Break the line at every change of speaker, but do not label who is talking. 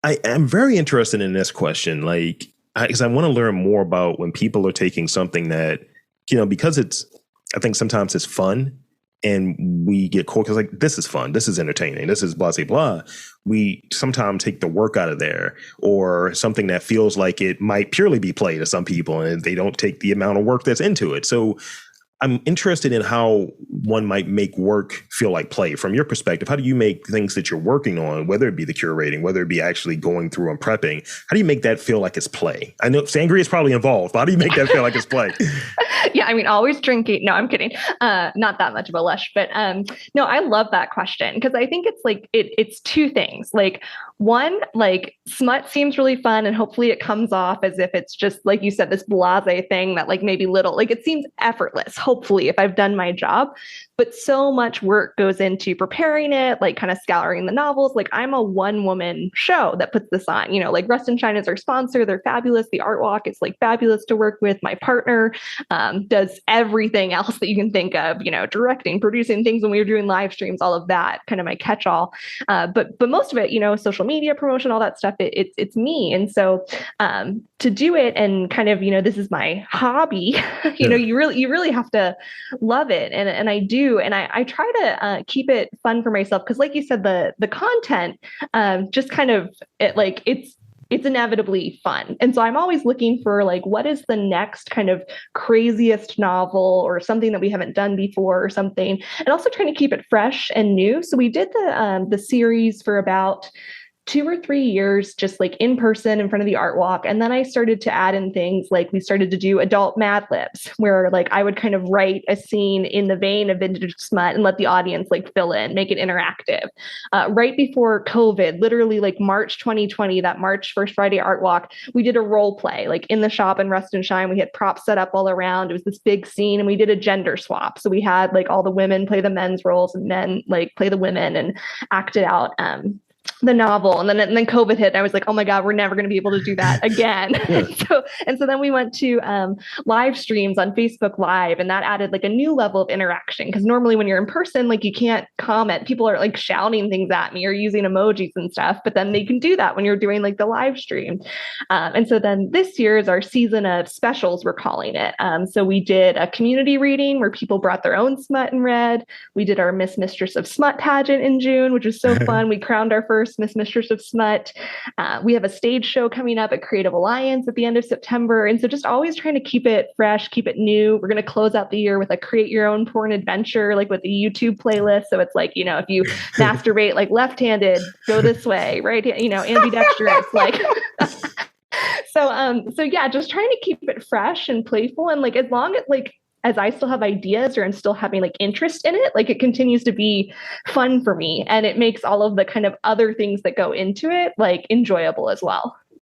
I am very interested in this question, like, because I want to learn more about when people are taking something that, because I think sometimes it's fun and we get caught because like, this is fun, this is entertaining, this is blah, blah, blah. We sometimes take the work out of there, or something that feels like it might purely be play to some people, and they don't take the amount of work that's into it. So I'm interested in how one might make work feel like play from your perspective. How do you make things that you're working on, whether it be the curating, whether it be actually going through and prepping, how do you make that feel like it's play? I know sangria is probably involved, but how do you make that feel like it's play?
Yeah, I mean, always drinking. No, I'm kidding. Not that much of a lush, but no, I love that question because I think it's like it's two things. Like one, like smut seems really fun, and hopefully it comes off as if it's just like you said, this blase thing that like maybe little, like it seems effortless. Hopefully, if I've done my job, but so much work goes into preparing it, like kind of scouring the novels. Like I'm a one-woman show that puts this on. Like Rust and Shine is our sponsor. They're fabulous. The art walk is like fabulous to work with. My partner does everything else that you can think of, directing, producing things when we were doing live streams, all of that, kind of my catch-all. But most of it, social media promotion, all that stuff, it's me. And so to do it and kind of, this is my hobby, you really have to love it. And I do. And I try to keep it fun for myself. Cause like you said, the content just kind of it's inevitably fun. And so I'm always looking for like, what is the next kind of craziest novel or something that we haven't done before or something, and also trying to keep it fresh and new. So we did the series for about 2 or 3 years, just like in person in front of the art walk. And then I started to add in things like we started to do adult Mad Libs, where like I would kind of write a scene in the vein of Vintage Smut and let the audience like fill in, make it interactive. Right before COVID, literally like March 2020, that March First Friday art walk, we did a role play like in the shop in Rust and Shine. We had props set up all around. It was this big scene, and we did a gender swap. So we had like all the women play the men's roles and men like play the women and act it out. The novel, and then COVID hit, and I was like, oh my god, we're never going to be able to do that again. Yeah. so then we went to live streams on Facebook Live, and that added like a new level of interaction, because normally when you're in person, like you can't comment, people are like shouting things at me or using emojis and stuff, but then they can do that when you're doing like the live stream. And so then this year is our season of specials, we're calling it. So we did a community reading where people brought their own smut and read. We did our Mistress of Smut pageant in June, which was so fun. We crowned our first Mistress of Smut. We have a stage show coming up at Creative Alliance at the end of September. And so just always trying to keep it fresh, keep it new. We're going to close out the year with a create your own porn adventure, like with a YouTube playlist. So it's like, if you masturbate like left-handed, go this way, right? Ambidextrous, like. So yeah, just trying to keep it fresh and playful. And like, as long as like, as I still have ideas or I'm still having like interest in it, like it continues to be fun for me, and it makes all of the kind of other things that go into it like enjoyable as well.